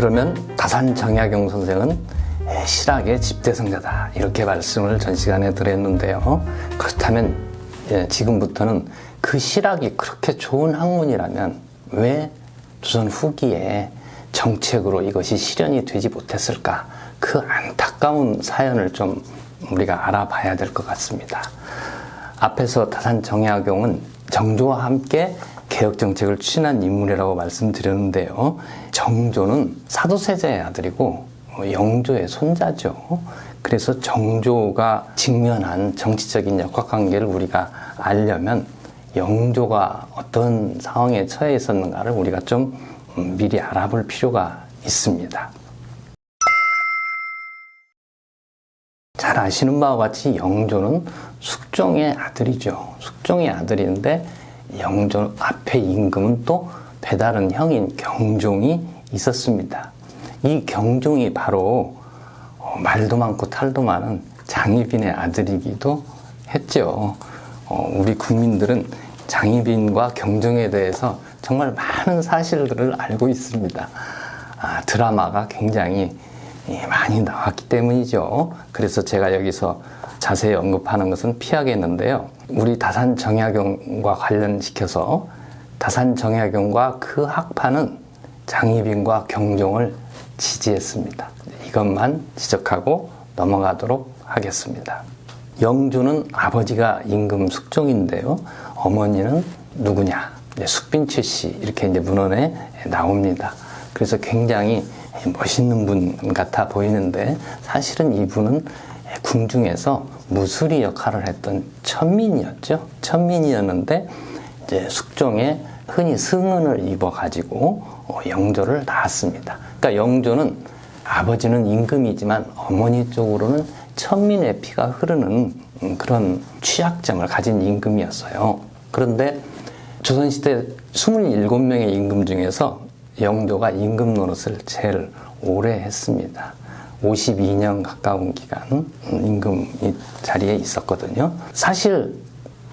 그러면 다산 정약용 선생은 실학의 집대성자다 이렇게 말씀을 전 시간에 드렸는데요. 그렇다면 지금부터는 그 실학이 그렇게 좋은 학문이라면 왜 조선 후기에 정책으로 이것이 실현이 되지 못했을까? 그 안타까운 사연을 좀 우리가 알아봐야 될 것 같습니다. 앞에서 다산 정약용은 정조와 함께 개혁정책을 추진한 인물이라고 말씀드렸는데요. 정조는 사도세자의 아들이고 영조의 손자죠. 그래서 정조가 직면한 정치적인 역학관계를 우리가 알려면 영조가 어떤 상황에 처해 있었는가를 우리가 좀 미리 알아볼 필요가 있습니다. 잘 아시는 바와 같이 영조는 숙종의 아들이죠. 숙종의 아들인데 영조 앞에 임금은 또 배다른 형인 경종이 있었습니다. 이 경종이 바로 말도 많고 탈도 많은 장희빈의 아들이기도 했죠. 우리 국민들은 장희빈과 경종에 대해서 정말 많은 사실들을 알고 있습니다. 드라마가 굉장히 많이 나왔기 때문이죠. 그래서 제가 여기서 자세히 언급하는 것은 피하겠는데요. 우리 다산 정약용과 관련시켜서 다산 정약용과 그 학파는 장희빈과 경종을 지지했습니다. 이것만 지적하고 넘어가도록 하겠습니다. 영조는 아버지가 임금 숙종인데요. 어머니는 누구냐? 숙빈최 씨 이렇게 이제 문헌에 나옵니다. 그래서 굉장히 멋있는 분 같아 보이는데 사실은 이분은 궁중에서 무술이 역할을 했던 천민이었죠. 천민이었는데 이제 숙종에 흔히 승은을 입어가지고 영조를 낳았습니다. 그러니까 영조는 아버지는 임금이지만 어머니 쪽으로는 천민의 피가 흐르는 그런 취약점을 가진 임금이었어요. 그런데 조선시대 27명의 임금 중에서 영조가 임금 노릇을 제일 오래 했습니다. 52년 가까운 기간 임금이 자리에 있었거든요. 사실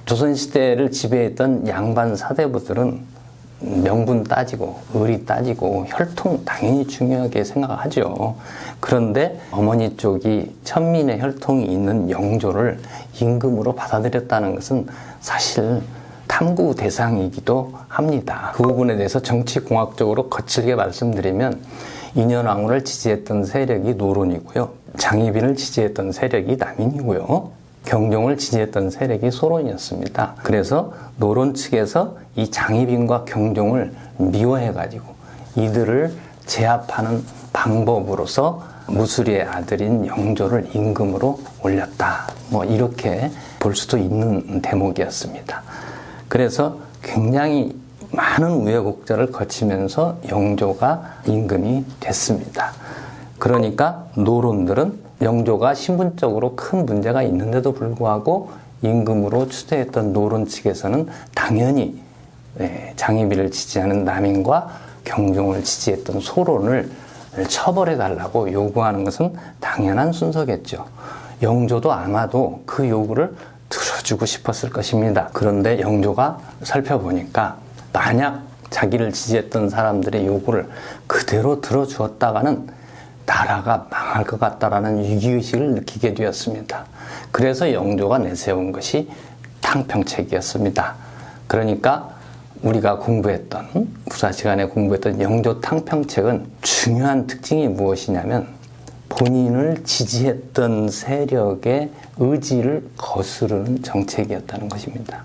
조선시대를 지배했던 양반 사대부들은 명분 따지고 의리 따지고 혈통 당연히 중요하게 생각하죠. 그런데 어머니 쪽이 천민의 혈통이 있는 영조를 임금으로 받아들였다는 것은 사실 탐구 대상이기도 합니다. 그 부분에 대해서 정치공학적으로 거칠게 말씀드리면 인현왕후를 지지했던 세력이 노론이고요. 장희빈을 지지했던 세력이 남인이고요. 경종을 지지했던 세력이 소론이었습니다. 그래서 노론 측에서 이 장희빈과 경종을 미워해가지고 이들을 제압하는 방법으로서 무술이의 아들인 영조를 임금으로 올렸다. 이렇게 볼 수도 있는 대목이었습니다. 그래서 굉장히 많은 우여곡절을 거치면서 영조가 임금이 됐습니다. 그러니까 노론들은 영조가 신분적으로 큰 문제가 있는데도 불구하고 임금으로 추대했던 노론 측에서는 당연히 장희빈을 지지하는 남인과 경종을 지지했던 소론을 처벌해달라고 요구하는 것은 당연한 순서겠죠. 영조도 아마도 그 요구를 들어주고 싶었을 것입니다. 그런데 영조가 살펴보니까 만약 자기를 지지했던 사람들의 요구를 그대로 들어주었다가는 나라가 망할 것 같다라는 위기의식을 느끼게 되었습니다. 그래서 영조가 내세운 것이 탕평책이었습니다. 그러니까 우리가 공부했던, 구사 시간에 공부했던 영조 탕평책은 중요한 특징이 무엇이냐면 본인을 지지했던 세력의 의지를 거스르는 정책이었다는 것입니다.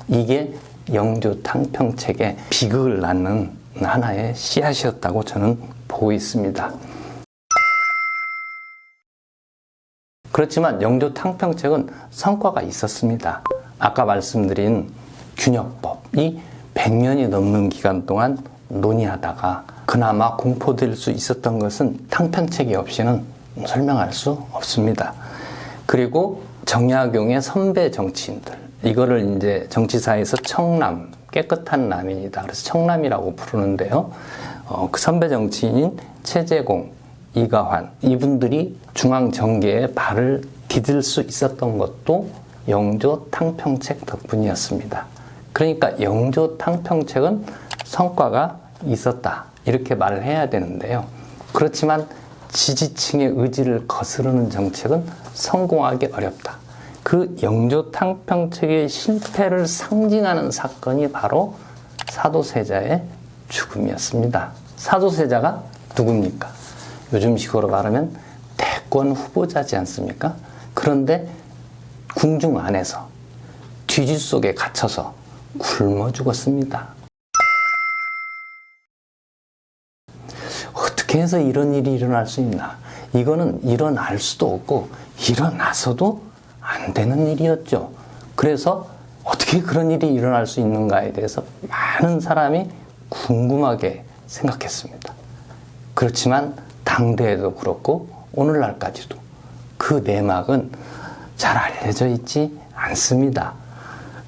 이게 영조 탕평책의 비극을 낳는 하나의 씨앗이었다고 저는 보고 있습니다. 그렇지만 영조 탕평책은 성과가 있었습니다. 아까 말씀드린 균역법이 100년이 넘는 기간 동안 논의하다가 그나마 공포될 수 있었던 것은 탕평책이 없이는 설명할 수 없습니다. 그리고 정약용의 선배 정치인들, 이거를 이제 정치사에서 청남, 깨끗한 남인이다. 그래서 청남이라고 부르는데요. 그 선배 정치인인 최재공, 이가환, 이분들이 중앙정계에 발을 디딜 수 있었던 것도 영조 탕평책 덕분이었습니다. 그러니까 영조 탕평책은 성과가 있었다. 이렇게 말을 해야 되는데요. 그렇지만 지지층의 의지를 거스르는 정책은 성공하기 어렵다. 그 영조 탕평책의 실패를 상징하는 사건이 바로 사도세자의 죽음이었습니다. 사도세자가 누굽니까? 요즘식으로 말하면 대권 후보자지 않습니까? 그런데 궁중 안에서 뒤질 속에 갇혀서 굶어 죽었습니다. 어떻게 해서 이런 일이 일어날 수 있나? 이거는 일어날 수도 없고 일어나서도 안 되는 일이었죠. 그래서 어떻게 그런 일이 일어날 수 있는가에 대해서 많은 사람이 궁금하게 생각했습니다. 그렇지만 당대에도 그렇고 오늘날까지도 그 내막은 잘 알려져 있지 않습니다.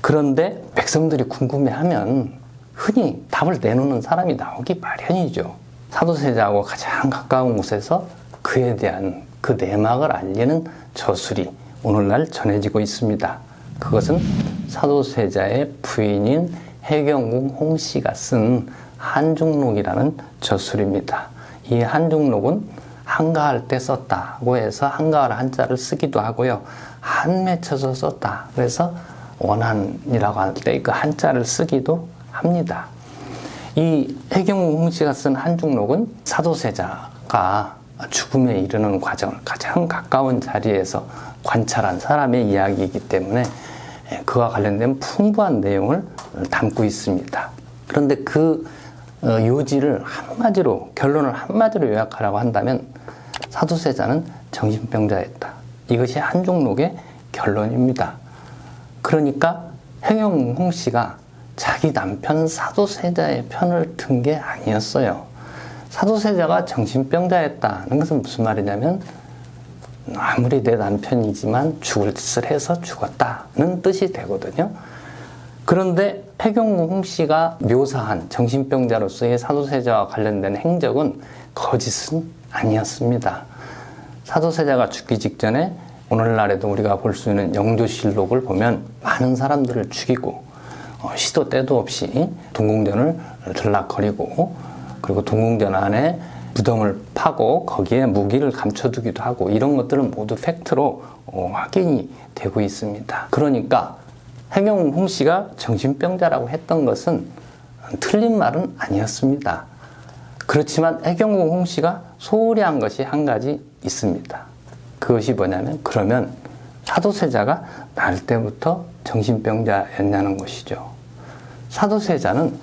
그런데 백성들이 궁금해하면 흔히 답을 내놓는 사람이 나오기 마련이죠. 사도세자하고 가장 가까운 곳에서 그에 대한 그 내막을 알리는 저술이 오늘날 전해지고 있습니다. 그것은 사도세자의 부인인 해경궁 홍씨가 쓴 한중록이라는 저술입니다. 이 한중록은 한가할 때 썼다고 해서 한가할 한자를 쓰기도 하고요. 한 맺혀서 썼다. 그래서 원한이라고 할 때 그 한자를 쓰기도 합니다. 이 해경궁 홍씨가 쓴 한중록은 사도세자가 죽음에 이르는 과정을 가장 가까운 자리에서 관찰한 사람의 이야기이기 때문에 그와 관련된 풍부한 내용을 담고 있습니다. 그런데 그 요지를 한마디로, 결론을 한마디로 요약하라고 한다면 사도세자는 정신병자였다. 이것이 한중록의 결론입니다. 그러니까 해경궁 홍씨가 자기 남편 사도세자의 편을 든 게 아니었어요. 사도세자가 정신병자였다는 것은 무슨 말이냐면 아무리 내 남편이지만 죽을 짓을 해서 죽었다는 뜻이 되거든요. 그런데 해경궁 홍씨가 묘사한 정신병자로서의 사도세자와 관련된 행적은 거짓은 아니었습니다. 사도세자가 죽기 직전에 오늘날에도 우리가 볼 수 있는 영조실록을 보면 많은 사람들을 죽이고 시도 때도 없이 동궁전을 들락거리고 그리고 동궁전 안에 무덤을 파고 거기에 무기를 감춰두기도 하고 이런 것들은 모두 팩트로 확인이 되고 있습니다. 그러니까 해경궁 홍씨가 정신병자라고 했던 것은 틀린 말은 아니었습니다. 그렇지만 해경궁 홍씨가 소홀히 한 것이 한 가지 있습니다. 그것이 뭐냐면 그러면 사도세자가 날 때부터 정신병자였냐는 것이죠. 사도세자는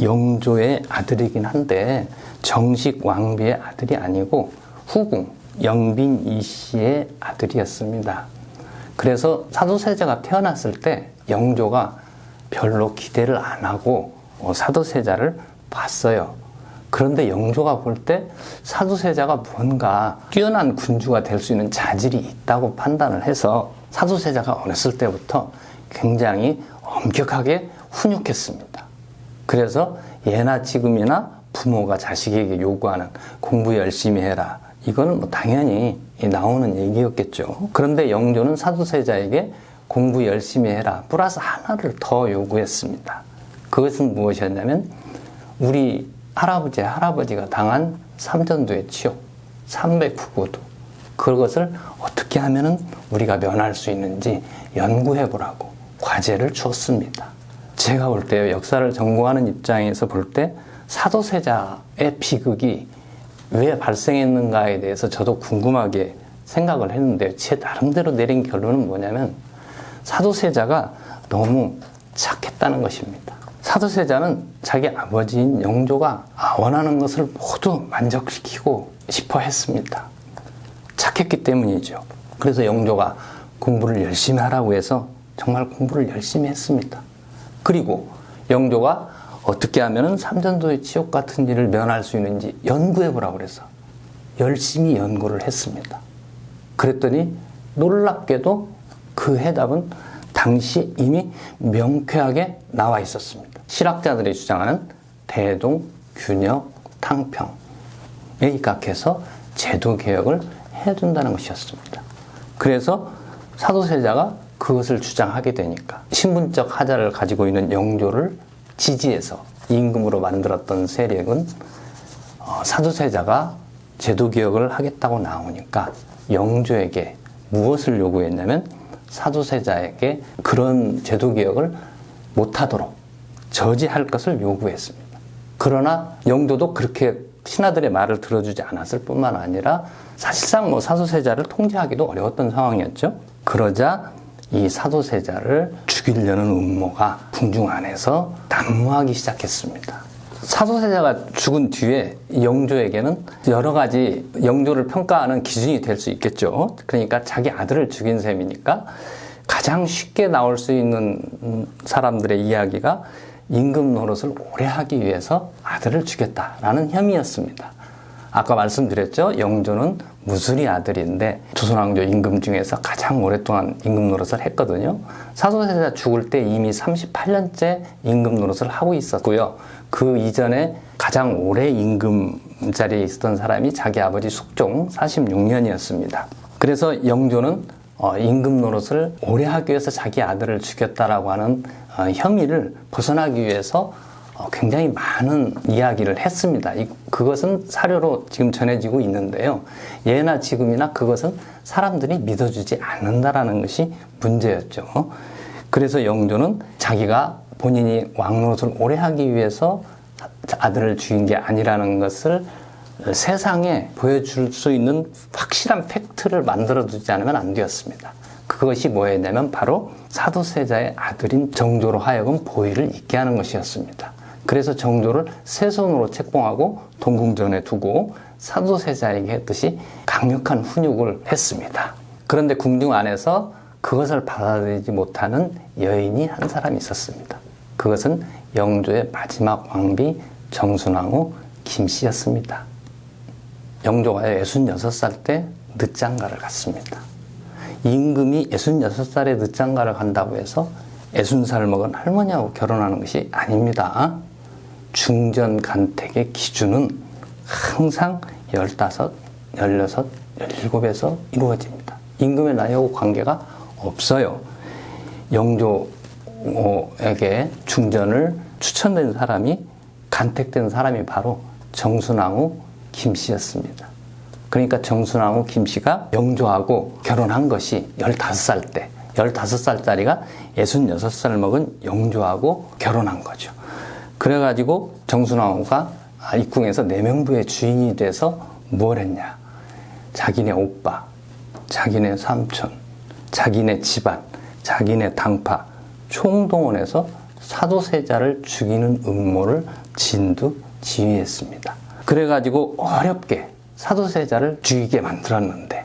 영조의 아들이긴 한데 정식 왕비의 아들이 아니고 후궁 영빈 이씨의 아들이었습니다. 그래서 사도세자가 태어났을 때 영조가 별로 기대를 안 하고 사도세자를 봤어요. 그런데 영조가 볼 때 사도세자가 뭔가 뛰어난 군주가 될 수 있는 자질이 있다고 판단을 해서 사도세자가 어렸을 때부터 굉장히 엄격하게 훈육했습니다. 그래서 예나 지금이나 부모가 자식에게 요구하는 공부 열심히 해라. 이거는 뭐 당연히 나오는 얘기였겠죠. 그런데 영조는 사도세자에게 공부 열심히 해라. 플러스 하나를 더 요구했습니다. 그것은 무엇이었냐면 우리 할아버지가 당한 삼전도의 치욕, 309고도 그것을 어떻게 하면 우리가 면할 수 있는지 연구해보라고 과제를 주었습니다. 제가 볼 때요, 역사를 전공하는 입장에서 볼 때 사도세자의 비극이 왜 발생했는가에 대해서 저도 궁금하게 생각을 했는데 제 나름대로 내린 결론은 뭐냐면 사도세자가 너무 착했다는 것입니다. 사도세자는 자기 아버지인 영조가 원하는 것을 모두 만족시키고 싶어 했습니다. 착했기 때문이죠. 그래서 영조가 공부를 열심히 하라고 해서 정말 공부를 열심히 했습니다. 그리고 영조가 어떻게 하면 삼전도의 치욕 같은 일을 면할 수 있는지 연구해보라고 그래서 열심히 연구를 했습니다. 그랬더니 놀랍게도 그 해답은 당시 이미 명쾌하게 나와 있었습니다. 실학자들이 주장하는 대동, 균역, 탕평에 입각해서 제도개혁을 해준다는 것이었습니다. 그래서 사도세자가 그것을 주장하게 되니까 신분적 하자를 가지고 있는 영조를 지지해서 임금으로 만들었던 세력은 사도세자가 제도개혁을 하겠다고 나오니까 영조에게 무엇을 요구했냐면 사도세자에게 그런 제도개혁을 못하도록 저지할 것을 요구했습니다. 그러나 영조도 그렇게 신하들의 말을 들어주지 않았을 뿐만 아니라 사실상 사도세자를 통제하기도 어려웠던 상황이었죠. 그러자 이 사도세자를 죽이려는 음모가 궁중 안에서 난무하기 시작했습니다. 사도세자가 죽은 뒤에 영조에게는 여러 가지 영조를 평가하는 기준이 될 수 있겠죠. 그러니까 자기 아들을 죽인 셈이니까 가장 쉽게 나올 수 있는 사람들의 이야기가 임금 노릇을 오래 하기 위해서 아들을 죽였다라는 혐의였습니다. 아까 말씀드렸죠. 영조는 무술이 아들인데 조선왕조 임금 중에서 가장 오랫동안 임금 노릇을 했거든요. 사도세자 죽을 때 이미 38년째 임금 노릇을 하고 있었고요. 그 이전에 가장 오래 임금 자리에 있었던 사람이 자기 아버지 숙종 46년이었습니다. 그래서 영조는 임금 노릇을 오래 하기 위해서 자기 아들을 죽였다라고 하는 혐의를 벗어나기 위해서 굉장히 많은 이야기를 했습니다. 그것은 사료로 지금 전해지고 있는데요. 예나 지금이나 그것은 사람들이 믿어주지 않는다라는 것이 문제였죠. 그래서 영조는 자기가 본인이 왕노릇을 오래 하기 위해서 아들을 죽인 게 아니라는 것을 세상에 보여줄 수 있는 확실한 팩트를 만들어두지 않으면 안 되었습니다. 그것이 뭐였냐면 바로 사도세자의 아들인 정조로 하여금 보위를 잇게 하는 것이었습니다. 그래서 정조를 세 손으로 책봉하고 동궁전에 두고 사도세자에게 했듯이 강력한 훈육을 했습니다. 그런데 궁중 안에서 그것을 받아들이지 못하는 여인이 한 사람이 있었습니다. 그것은 영조의 마지막 왕비 정순왕후 김씨였습니다. 영조가 66살 때 늦장가를 갔습니다. 임금이 66살에 늦장가를 간다고 해서 60살 먹은 할머니하고 결혼하는 것이 아닙니다. 중전간택의 기준은 항상 15, 16, 17에서 이루어집니다. 임금의 나이하고 관계가 없어요. 영조에게 중전을 추천된 사람이 간택된 사람이 바로 정순왕후 김씨였습니다. 그러니까 정순왕후 김씨가 영조하고 결혼한 것이 15살 때, 15살짜리가 66살 먹은 영조하고 결혼한 거죠. 그래가지고 정순왕후가 입궁에서 내명부의 주인이 돼서 뭘 했냐. 자기네 오빠, 자기네 삼촌, 자기네 집안, 자기네 당파 총동원해서 사도세자를 죽이는 음모를 진두지휘했습니다. 그래가지고 어렵게 사도세자를 죽이게 만들었는데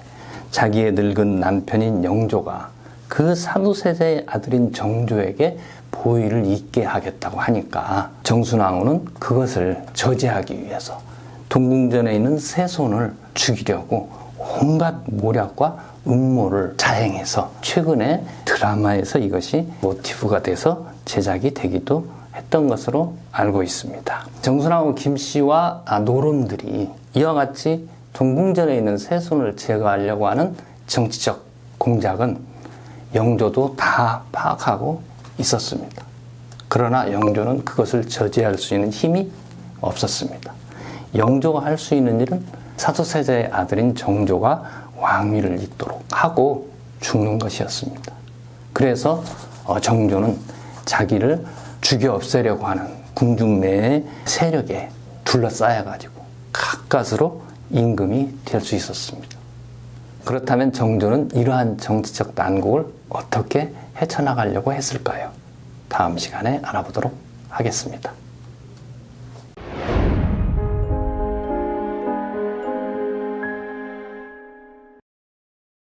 자기의 늙은 남편인 영조가 그 사도세자의 아들인 정조에게 보위를 잇게 하겠다고 하니까 정순왕후는 그것을 저지하기 위해서 동궁전에 있는 세손을 죽이려고 온갖 모략과 음모를 자행해서 최근에 드라마에서 이것이 모티브가 돼서 제작이 되기도 했던 것으로 알고 있습니다. 정순왕후 김씨와 노론들이 이와 같이 동궁전에 있는 세손을 제거하려고 하는 정치적 공작은 영조도 다 파악하고 있었습니다. 그러나 영조는 그것을 저지할 수 있는 힘이 없었습니다. 영조가 할 수 있는 일은 사도세자의 아들인 정조가 왕위를 잇도록 하고 죽는 것이었습니다. 그래서 정조는 자기를 죽여 없애려고 하는 궁중 내의 세력에 둘러싸여가지고 가까스로 임금이 될 수 있었습니다. 그렇다면 정조는 이러한 정치적 난국을 어떻게 헤쳐나가려고 했을까요? 다음 시간에 알아보도록 하겠습니다.